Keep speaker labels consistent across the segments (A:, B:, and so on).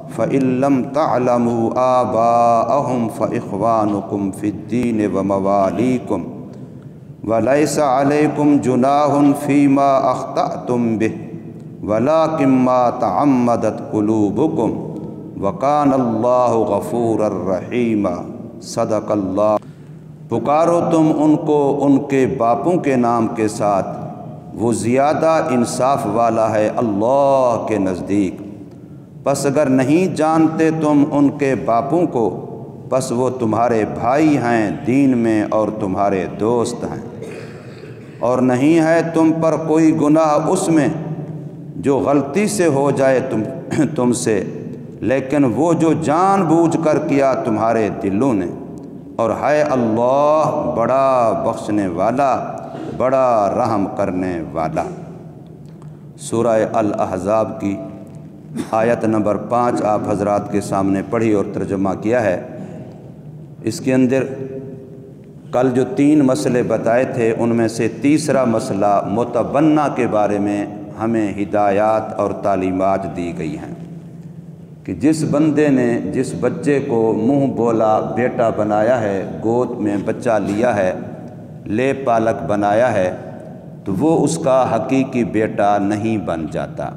A: فَإِن لَّمْ تَعْلَمُوا آبَاءَهُمْ فَإِخْوَانُكُمْ فِي الدِّينِ وَمَوَالِيكُمْ وَلَيْسَ عَلَيْكُمْ جُنَاحٌ فِيمَا أَخْطَأْتُمْ بِهِ وَلَٰكِن مَّا تَعَمَّدَتْ قُلُوبُكُمْ وَكَانَ اللَّهُ غَفُورًا رَّحِيمًا۔ صدق اللہ۔ پکارو تم ان کو ان کے باپوں کے نام کے ساتھ، وہ زیادہ انصاف والا ہے اللہ کے نزدیک۔ پس اگر نہیں جانتے تم ان کے باپوں کو، پس وہ تمہارے بھائی ہیں دین میں اور تمہارے دوست ہیں، اور نہیں ہے تم پر کوئی گناہ اس میں جو غلطی سے ہو جائے تم سے، لیکن وہ جو جان بوجھ کر کیا تمہارے دلوں نے، اور ہے اللہ بڑا بخشنے والا بڑا رحم کرنے والا۔ سورہ الاحزاب کی آیت نمبر 5 آپ حضرات کے سامنے پڑھی اور ترجمہ کیا ہے۔ اس کے اندر کل جو 3 مسئلے بتائے تھے ان میں سے تیسرا مسئلہ متبنہ کے بارے میں ہمیں ہدایات اور تعلیمات دی گئی ہیں کہ جس بندے نے جس بچے کو منہ بولا بیٹا بنایا ہے، گود میں بچہ لیا ہے، لے پالک بنایا ہے، تو وہ اس کا حقیقی بیٹا نہیں بن جاتا۔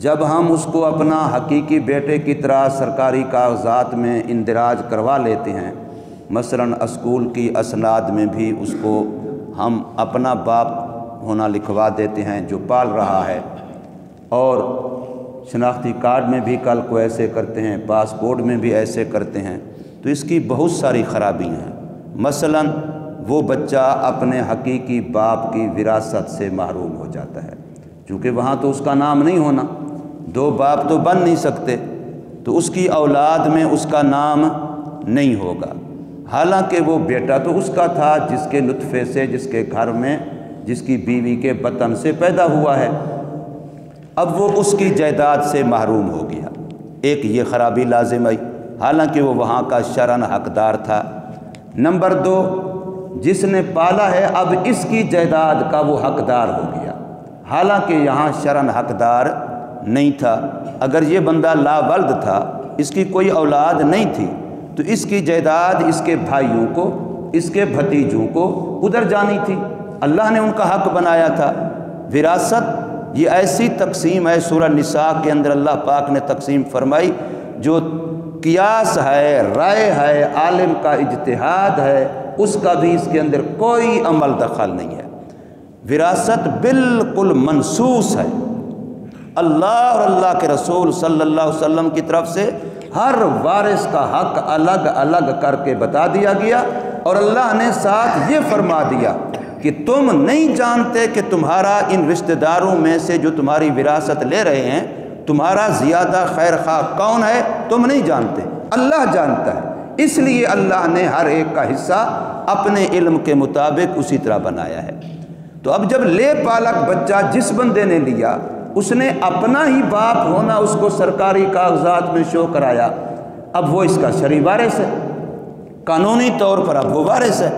A: جب ہم اس کو اپنا حقیقی بیٹے کی طرح سرکاری کاغذات میں اندراج کروا لیتے ہیں، مثلاً اسکول کی اسناد میں بھی اس کو ہم اپنا باپ ہونا لکھوا دیتے ہیں جو پال رہا ہے، اور شناختی کارڈ میں بھی کل کو ایسے کرتے ہیں، پاسپورٹ میں بھی ایسے کرتے ہیں، تو اس کی بہت ساری خرابیاں ہیں۔ مثلاً وہ بچہ اپنے حقیقی باپ کی وراثت سے محروم ہو جاتا ہے، چونکہ وہاں تو اس کا نام نہیں ہونا، 2 باپ تو بن نہیں سکتے، تو اس کی اولاد میں اس کا نام نہیں ہوگا، حالانکہ وہ بیٹا تو اس کا تھا جس کے نطفے سے، جس کے گھر میں، جس کی بیوی کے بطن سے پیدا ہوا ہے۔ اب وہ اس کی جائیداد سے محروم ہو گیا، ایک یہ خرابی لازم آئی، حالانکہ وہ وہاں کا شرعاً حقدار تھا۔ نمبر 2، جس نے پالا ہے اب اس کی جائیداد کا وہ حقدار ہو گیا، حالانکہ یہاں شرعاً حقدار نہیں تھا۔ اگر یہ بندہ لا ولد تھا، اس کی کوئی اولاد نہیں تھی، تو اس کی جائیداد اس کے بھائیوں کو، اس کے بھتیجوں کو ادھر جانی تھی، اللہ نے ان کا حق بنایا تھا۔ وراثت یہ ایسی تقسیم ہے، سورہ نساء کے اندر اللہ پاک نے تقسیم فرمائی، جو قیاس ہے، رائے ہے، عالم کا اجتہاد ہے، اس کا بھی اس کے اندر کوئی عمل دخل نہیں ہے۔ وراثت بالکل منصوص ہے، اللہ اور اللہ کے رسول صلی اللہ علیہ وسلم کی طرف سے ہر وارث کا حق الگ الگ کر کے بتا دیا گیا، اور اللہ نے ساتھ یہ فرما دیا کہ تم نہیں جانتے کہ تمہارا ان رشتہ داروں میں سے جو تمہاری وراثت لے رہے ہیں، تمہارا زیادہ خیر خواہ کون ہے، تم نہیں جانتے، اللہ جانتا ہے۔ اس لیے اللہ نے ہر ایک کا حصہ اپنے علم کے مطابق اسی طرح بنایا ہے۔ تو اب جب لے پالک بچہ جس بندے نے لیا، اس نے اپنا ہی باپ ہونا اس کو سرکاری کاغذات میں شو کرایا، اب وہ اس کا شرعی وارث ہے، قانونی طور پر اب وہ وارث ہے۔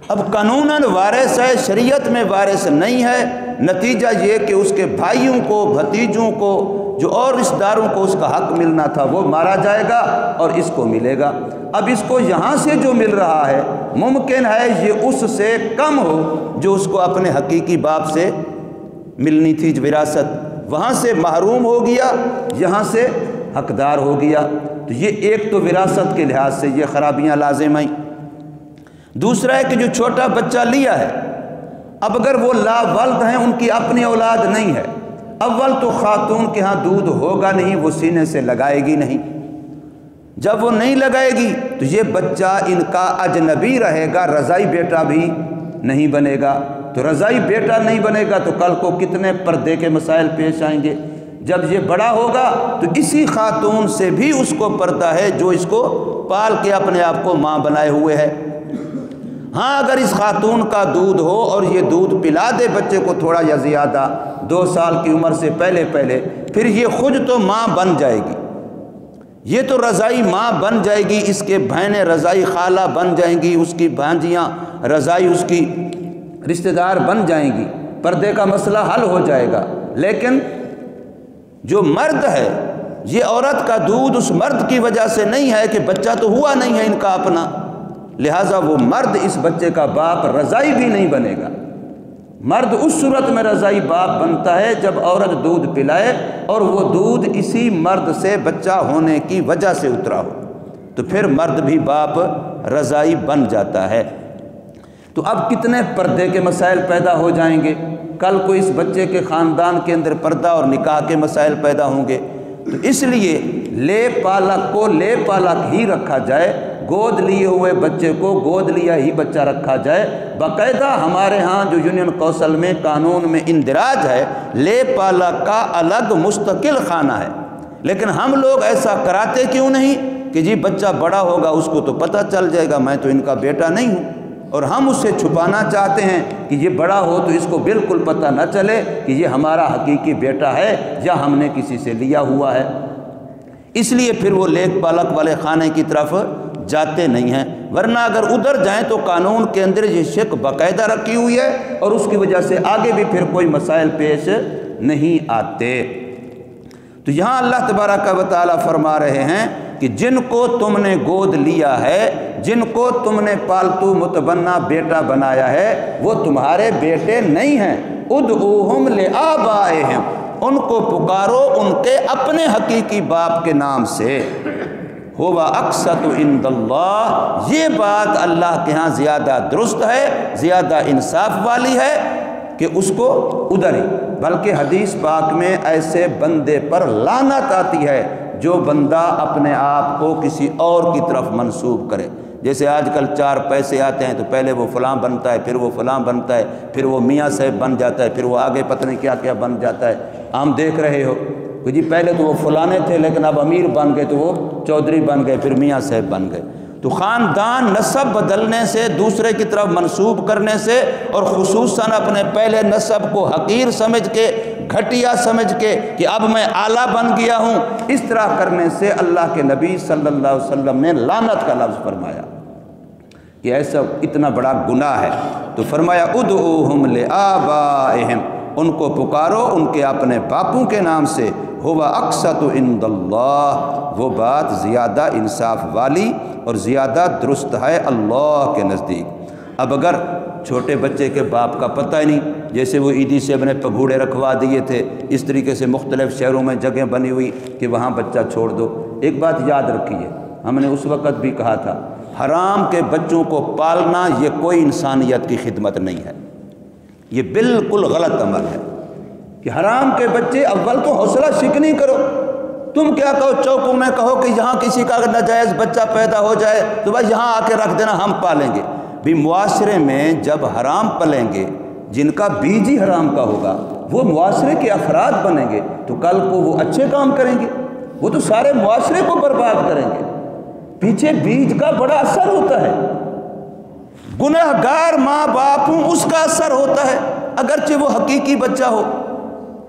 A: اب قانوناً وارث ہے، شریعت میں وارث نہیں ہے، نتیجہ یہ کہ اس کے بھائیوں کو، بھتیجوں کو، جو اور رشتہ داروں کو اس کا حق ملنا تھا وہ مارا جائے گا اور اس کو ملے گا۔ اب اس کو یہاں سے جو مل رہا ہے ممکن ہے یہ اس سے کم ہو جو اس کو اپنے حقیقی باپ سے ملنی تھی وراثت، وہاں سے محروم ہو گیا، یہاں سے حقدار ہو گیا۔ تو یہ ایک تو وراثت کے لحاظ سے یہ خرابیاں لازم آئیں۔ دوسرا ہے کہ جو چھوٹا بچہ لیا ہے، اب اگر وہ لا ولد ہیں، ان کی اپنی اولاد نہیں ہے، اول تو خاتون کے ہاں دودھ ہوگا نہیں، وہ سینے سے لگائے گی نہیں، جب وہ نہیں لگائے گی تو یہ بچہ ان کا اجنبی رہے گا، رضائی بیٹا بھی نہیں بنے گا۔ تو رضائی بیٹا نہیں بنے گا تو کل کو کتنے پردے کے مسائل پیش آئیں گے۔ جب یہ بڑا ہوگا تو اسی خاتون سے بھی اس کو پردہ ہے جو اس کو پال کے اپنے آپ کو ماں بنائے ہوئے ہے۔ ہاں اگر اس خاتون کا دودھ ہو اور یہ دودھ پلا دے بچے کو تھوڑا یا زیادہ 2 سال کی عمر سے پہلے پھر یہ خود تو ماں بن جائے گی، یہ تو رضائی ماں بن جائے گی، اس کے بہنیں رضائی خالہ بن جائیں گی، اس کی بھانجیاں رضائی اس کی رشتہ دار بن جائیں گی، پردے کا مسئلہ حل ہو جائے گا۔ لیکن جو مرد ہے یہ عورت کا دودھ اس مرد کی وجہ سے نہیں ہے کہ بچہ تو ہوا نہیں ہے ان کا اپنا، لہٰذا وہ مرد اس بچے کا باپ رضائی بھی نہیں بنے گا۔ مرد اس صورت میں رضائی باپ بنتا ہے جب عورت دودھ پلائے اور وہ دودھ اسی مرد سے بچہ ہونے کی وجہ سے اترا ہو، تو پھر مرد بھی باپ رضائی بن جاتا ہے۔ تو اب کتنے پردے کے مسائل پیدا ہو جائیں گے، کل کو اس بچے کے خاندان کے اندر پردہ اور نکاح کے مسائل پیدا ہوں گے۔ تو اس لیے لے پالک کو لے پالک ہی رکھا جائے، گود لیے ہوئے بچے کو گود لیا ہی بچہ رکھا جائے۔ باقاعدہ ہمارے ہاں جو یونین کوسل میں قانون میں اندراج ہے، لے پالک کا الگ مستقل خانہ ہے، لیکن ہم لوگ ایسا کراتے کیوں نہیں کہ جی بچہ بڑا ہوگا اس کو تو پتہ چل جائے گا میں تو ان کا بیٹا نہیں ہوں، اور ہم اس سے چھپانا چاہتے ہیں کہ یہ بڑا ہو تو اس کو بالکل پتہ نہ چلے کہ یہ ہمارا حقیقی بیٹا ہے یا ہم نے کسی سے لیا ہوا ہے۔ اس لیے پھر وہ لیک پالک والے خانے کی طرف جاتے نہیں ہیں، ورنہ اگر ادھر جائیں تو قانون کے اندر یہ شک باقاعدہ رکھی ہوئی ہے اور اس کی وجہ سے آگے بھی پھر کوئی مسائل پیش نہیں آتے۔ تو یہاں اللہ تبارک و تعالیٰ فرما رہے ہیں کہ جن کو تم نے گود لیا ہے، جن کو تم نے پالتو متبنہ بیٹا بنایا ہے، وہ تمہارے بیٹے نہیں ہیں۔ ادعوہم لآبائہم، ان کو پکارو ان کے اپنے حقیقی باپ کے نام سے۔ ہوا اقسط عند اللہ، یہ بات اللہ کے ہاں زیادہ درست ہے، زیادہ انصاف والی ہے کہ اس کو ادھر ہی، بلکہ حدیث پاک میں ایسے بندے پر لعنت آتی ہے جو بندہ اپنے آپ کو کسی اور کی طرف منسوب کرے۔ جیسے آج کل 4 پیسے آتے ہیں تو پہلے وہ فلاں بنتا ہے، پھر وہ فلاں بنتا ہے، پھر وہ میاں صاحب بن جاتا ہے، پھر وہ آگے پتہ نہیں کیا کیا بن جاتا ہے۔ عام دیکھ رہے ہو کہ جی پہلے تو وہ فلانے تھے لیکن اب امیر بن گئے تو وہ چودھری بن گئے، پھر میاں صاحب بن گئے۔ تو خاندان نسب بدلنے سے، دوسرے کی طرف منسوب کرنے سے، اور خصوصاً اپنے پہلے نسب کو حقیر سمجھ کے، گھٹیا سمجھ کے کہ اب میں اعلیٰ بن گیا ہوں، اس طرح کرنے سے اللہ کے نبی صلی اللہ علیہ وسلم نے لعنت کا لفظ فرمایا کہ ایسا اتنا بڑا گناہ ہے۔ تو فرمایا ادعوہم لآبائہم، ان کو پکارو ان کے اپنے باپوں کے نام سے۔ ہوا اقسط عند اللہ، وہ بات زیادہ انصاف والی اور زیادہ درست ہے اللہ کے نزدیک۔ اب اگر چھوٹے بچے کے باپ کا پتہ ہی نہیں، جیسے وہ عیدی سے اپنے پگھوڑے رکھوا دیے تھے، اس طریقے سے مختلف شہروں میں جگہ بنی ہوئی کہ وہاں بچہ چھوڑ دو۔ ایک بات یاد رکھیے، ہم نے اس وقت بھی کہا تھا، حرام کے بچوں کو پالنا یہ کوئی انسانیت کی خدمت نہیں ہے، یہ بالکل غلط عمل ہے کہ حرام کے بچے، اول تو حوصلہ شکنی کرو، تم کیا کہو چوکوں میں کہو کہ یہاں کسی کا اگر ناجائز بچہ پیدا ہو جائے تو بس یہاں آ کے رکھ دینا ہم پالیں گے۔ بھی معاشرے میں جب حرام پلیں گے، جن کا بیج ہی حرام کا ہوگا، وہ معاشرے کے افراد بنیں گے تو کل کو وہ اچھے کام کریں گے، وہ تو سارے معاشرے کو برباد کریں گے۔ پیچھے بیج کا بڑا اثر ہوتا ہے، گنہگار ماں باپ ہوں اس کا اثر ہوتا ہے، اگرچہ وہ حقیقی بچہ ہو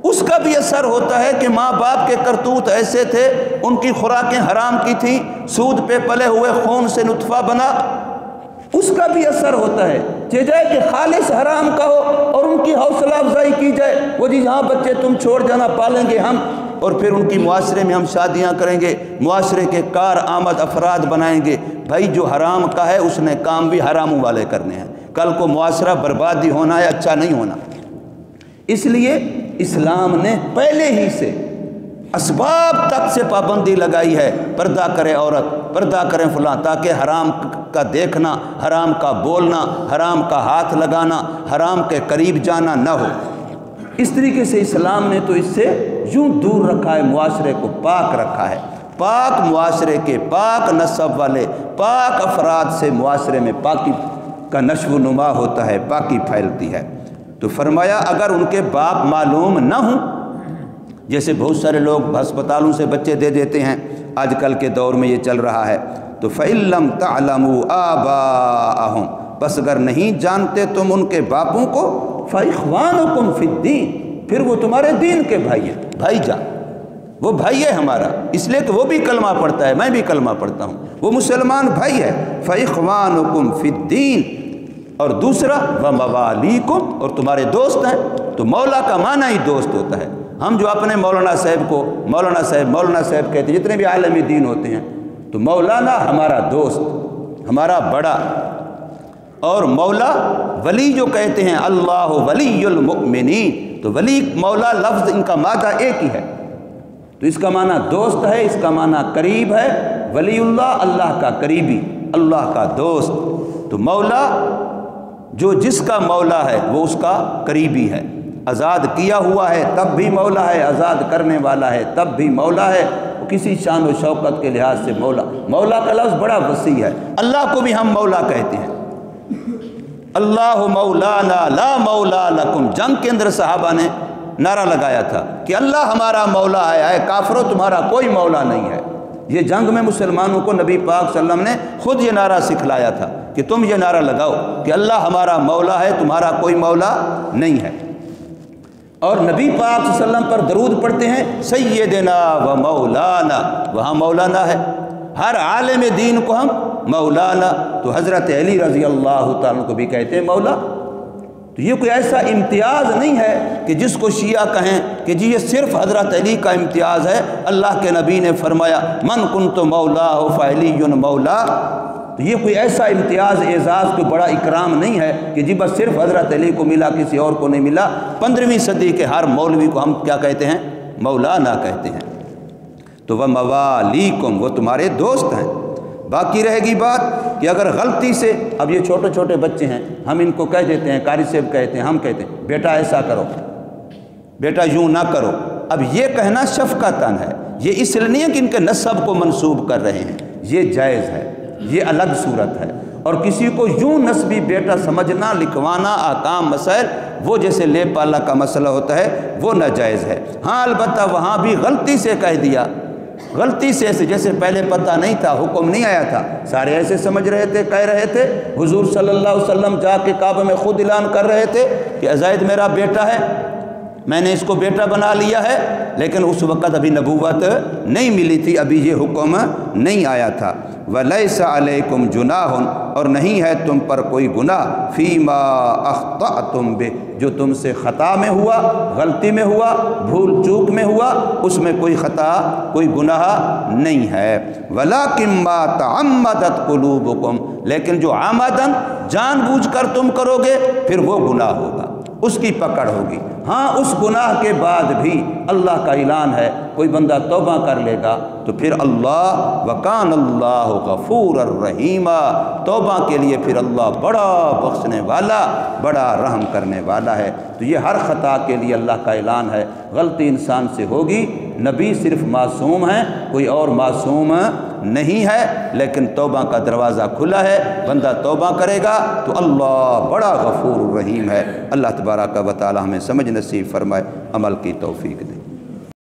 A: اس کا بھی اثر ہوتا ہے کہ ماں باپ کے کرتوت ایسے تھے، ان کی خوراکیں حرام کی تھیں، سود پہ پلے ہوئے خون سے نطفہ بنا، اس کا بھی اثر ہوتا ہے۔ چاہے کہ خالص حرام کا ہو اور ان کی حوصلہ افزائی کی جائے، وہ جی یہاں بچے تم چھوڑ جانا، پالیں گے ہم، اور پھر ان کی معاشرے میں ہم شادیاں کریں گے، معاشرے کے کار آمد افراد بنائیں گے۔ بھائی جو حرام کا ہے اس نے کام بھی حراموں والے کرنے ہیں، کل کو معاشرہ بربادی ہونا ہے، اچھا نہیں ہونا۔ اس لیے اسلام نے پہلے ہی سے اسباب تک سے پابندی لگائی ہے، پردہ کرے عورت، پردہ کریں فلاں، تاکہ حرام کا دیکھنا، حرام کا بولنا، حرام کا ہاتھ لگانا، حرام کے قریب جانا نہ ہو۔ اس طریقے سے اسلام نے تو اس سے یوں دور رکھا ہے، معاشرے کو پاک رکھا ہے۔ پاک معاشرے کے پاک نسب والے پاک افراد سے معاشرے میں پاکی کا نشو و نما ہوتا ہے، پاکی پھیلتی ہے۔ تو فرمایا اگر ان کے باپ معلوم نہ ہوں، جیسے بہت سارے لوگ ہسپتالوں سے بچے دے دیتے ہیں، آج کل کے دور میں یہ چل رہا ہے، تو فَإِن لَّمْ تَعْلَمُوا آبَاءَهُمْ، بس اگر نہیں جانتے تم ان کے باپوں کو، فَإِخْوَانُكُمْ فِي الدِّينِ، پھر وہ تمہارے دین کے بھائی ہیں، بھائی جان، وہ بھائی ہے ہمارا، اس لیے کہ وہ بھی کلمہ پڑھتا ہے، میں بھی کلمہ پڑھتا ہوں، وہ مسلمان بھائی ہے۔ فَإِخْوَانُكُمْ فِي الدِّينِ، اور دوسرا وَمَوَالِيكُمْ، اور تمہارے دوست ہیں۔ تو مولا کا معنی ہی دوست ہوتا ہے، ہم جو اپنے مولانا صاحب کو مولانا صاحب کہتے ہیں، جتنے بھی عالمی دین ہوتے ہیں، تو مولانا ہمارا دوست، ہمارا بڑا، اور مولا ولی جو کہتے ہیں اللہ ولی المؤمنین، تو ولی مولا لفظ ان کا مادہ ایک ہی ہے، تو اس کا معنی دوست ہے، اس کا معنی قریب ہے۔ ولی اللہ اللہ کا قریبی، اللہ کا دوست۔ تو مولا جو جس کا مولا ہے وہ اس کا قریبی ہے، آزاد کیا ہوا ہے تب بھی مولا ہے، آزاد کرنے والا ہے تب بھی مولا ہے، کسی شان و شوکت کے لحاظ سے مولا کا لفظ بڑا وسیع ہے۔ اللہ کو بھی ہم مولا کہتے ہیں، اللہ مولانا لا مولا لکم۔ جنگ کے اندر صحابہ نے نعرہ لگایا تھا کہ اللہ ہمارا مولا ہے، اے کافرو تمہارا کوئی مولا نہیں ہے۔ یہ جنگ میں مسلمانوں کو نبی پاک صلی اللہ علیہ وسلم نے خود یہ نعرہ سکھلایا تھا کہ تم یہ نعرہ لگاؤ کہ اللہ ہمارا مولا ہے، تمہارا کوئی مولا نہیں ہے۔ اور نبی پاک صلی اللہ علیہ وسلم پر درود پڑھتے ہیں سیدنا و مولانا، وہاں مولانا ہے، ہر عالم دین کو ہم مولانا، تو حضرت علی رضی اللہ تعالیٰ کو بھی کہتے ہیں مولا۔ تو یہ کوئی ایسا امتیاز نہیں ہے کہ جس کو شیعہ کہیں کہ جی یہ صرف حضرت علی کا امتیاز ہے۔ اللہ کے نبی نے فرمایا من کنت مولا فعلی مولا، تو یہ کوئی ایسا امتیاز اعزاز کوئی بڑا اکرام نہیں ہے کہ جی بس صرف حضرت علی کو ملا کسی اور کو نہیں ملا۔ 15ویں صدی کے ہر مولوی کو ہم کیا کہتے ہیں؟ مولانا کہتے ہیں۔ تو وہ موالیکم، وہ تمہارے دوست ہیں۔ باقی رہے گی بات کہ اگر غلطی سے، اب یہ چھوٹے چھوٹے بچے ہیں، ہم ان کو کہہ دیتے ہیں، قاری صاحب کہتے ہیں، ہم کہتے ہیں بیٹا ایسا کرو، بیٹا یوں نہ کرو، اب یہ کہنا شفقتاً ہے، یہ اس لیے نہیں ہے کہ ان کے نسب کو منسوب کر رہے ہیں، یہ جائز ہے، یہ الگ صورت ہے۔ اور کسی کو یوں نسبی بیٹا سمجھنا، لکھوانا، آکام مسائل، وہ جیسے لے پالا کا مسئلہ ہوتا ہے وہ ناجائز ہے۔ ہاں البتہ وہاں بھی غلطی سے کہہ دیا، غلطی سے ایسے جیسے پہلے پتہ نہیں تھا، حکم نہیں آیا تھا، سارے ایسے سمجھ رہے تھے، کہہ رہے تھے، حضور صلی اللہ علیہ وسلم جا کے کعبہ میں خود اعلان کر رہے تھے کہ زید میرا بیٹا ہے، میں نے اس کو بیٹا بنا لیا ہے، لیکن اس وقت ابھی نبوت نہیں ملی تھی، ابھی یہ حکم نہیں آیا تھا۔ وَلَيْسَ عَلَيْكُمْ جُنَاحٌ، اور نہیں ہے تم پر کوئی گناہ، فِيمَا أَخْطَأْتُمْ بِهِ، جو تم سے خطا میں ہوا، غلطی میں ہوا، بھول چوک میں ہوا، اس میں کوئی خطا کوئی گناہ نہیں ہے۔ وَلَكِنْ مَا تَعَمَّدَتْ قُلُوبُكُمْ، لیکن جو عمدن جان بوجھ کر تم کرو گے پھر وہ گناہ ہوگا، اس کی پکڑ ہوگی۔ ہاں اس گناہ کے بعد بھی اللہ کا اعلان ہے کوئی بندہ توبہ کر لے گا تو پھر اللہ وکان اللہ غفور الرحیم، توبہ کے لیے پھر اللہ بڑا بخشنے والا، بڑا رحم کرنے والا ہے۔ تو یہ ہر خطا کے لیے اللہ کا اعلان ہے، غلطی انسان سے ہوگی، نبی صرف معصوم ہیں، کوئی اور معصوم نہیں ہے، لیکن توبہ کا دروازہ کھلا ہے، بندہ توبہ کرے گا تو اللہ بڑا غفور الرحیم ہے۔ اللہ تبارک و تعالی ہمیں سمجھ نصیب فرمائے، عمل کی توفیق دے۔